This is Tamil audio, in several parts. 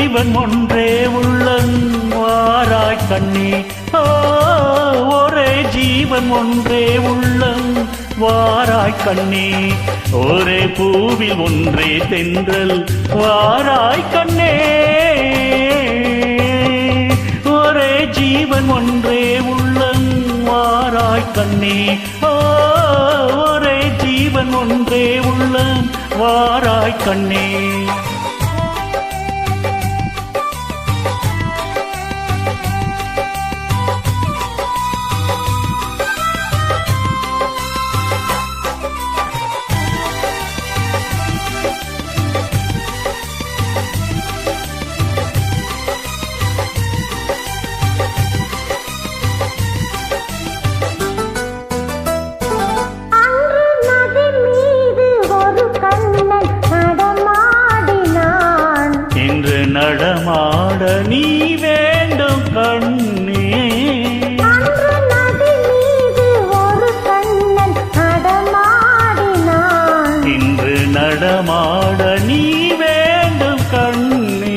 ஜீவன் ஒன்றே உள்ளம் வாராய் கண்ணே. ஒரே ஜீவன் ஒன்றே உள்ளம் வாராய் கண்ணே. ஒரே பூவில் ஒன்றே தென்றல் வாராய் கண்ணே. ஒரே ஜீவன் ஒன்றே உள்ளம் வாராய் கண்ணே. ஒரே ஜீவன் ஒன்றே உள்ளம் வாராய் கண்ணே. நடமாட நீ வேண்டும் கண்ணே. நதி மீது ஒரு கண்ணன் நடமாடினான். இன்று நடமாட நீ வேண்டும் கண்ணே.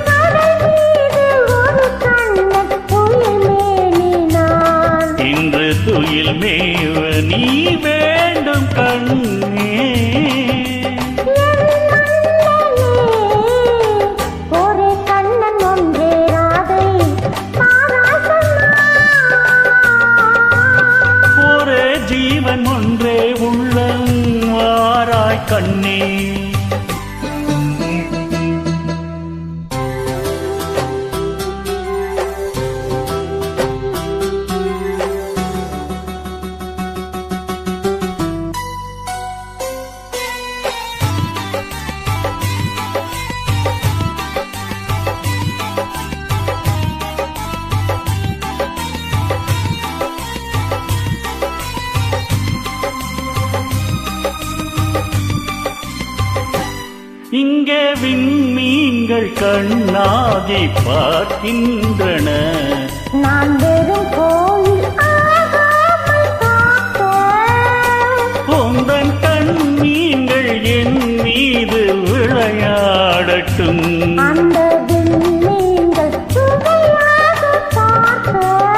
கடல் மீது ஒரு கண்ணன் துயில் மேலினான். இன்று துயில் மேவ நீ வேண்டும் கண்ணே. ஜீவன் ஒன்றே உள்ளம் வாராய் கண்ணே. இங்கே விண்மீன்கள் கண்ணாகி பார்க்கின்றன. நான் வெறும் கோயில் ஆகாமல் பார்த்தேன். உந்தன் கண்மீன்கள் என் மீது விளையாடட்டும். அந்த விண்மீன்கள் சுவையாக பார்த்தேன்.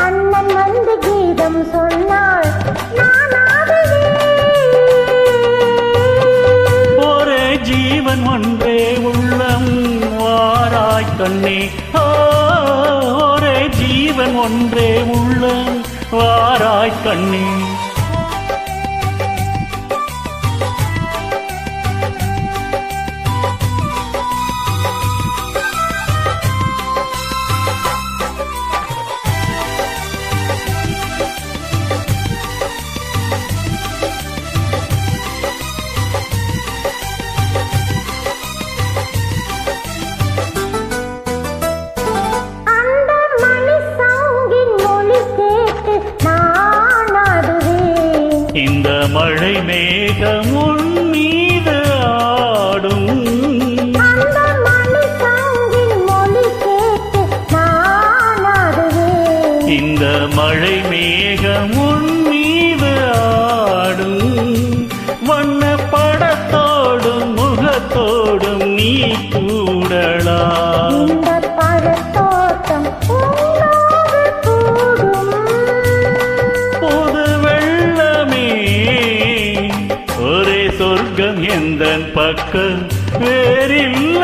அண்ணன் வந்து கீதம் சொன்னாள். ஜீவன் ஒன்றே உள்ளம் வாராய் கண்ணே. ஒரே ஜீவன் ஒன்றே உள்ளம் வாராய் கண்ணே. இந்த மழை மேகம் உன் மீது ஆடும். அந்த மணி சங்கின் மொழி கேட்டு நான் ஆடுவேன். இந்த மழை மேகம் உன் மீது ஆடும். வண்ண படத்தோடும் முகத்தோடும் நீ கூடலாம். இந்த பழத்தோட்டம் உன்னோடு கூடும். புது வெள்ளமே ஒரே சொர்க்கம் எந்தன் பக்கம் வேறில்லை.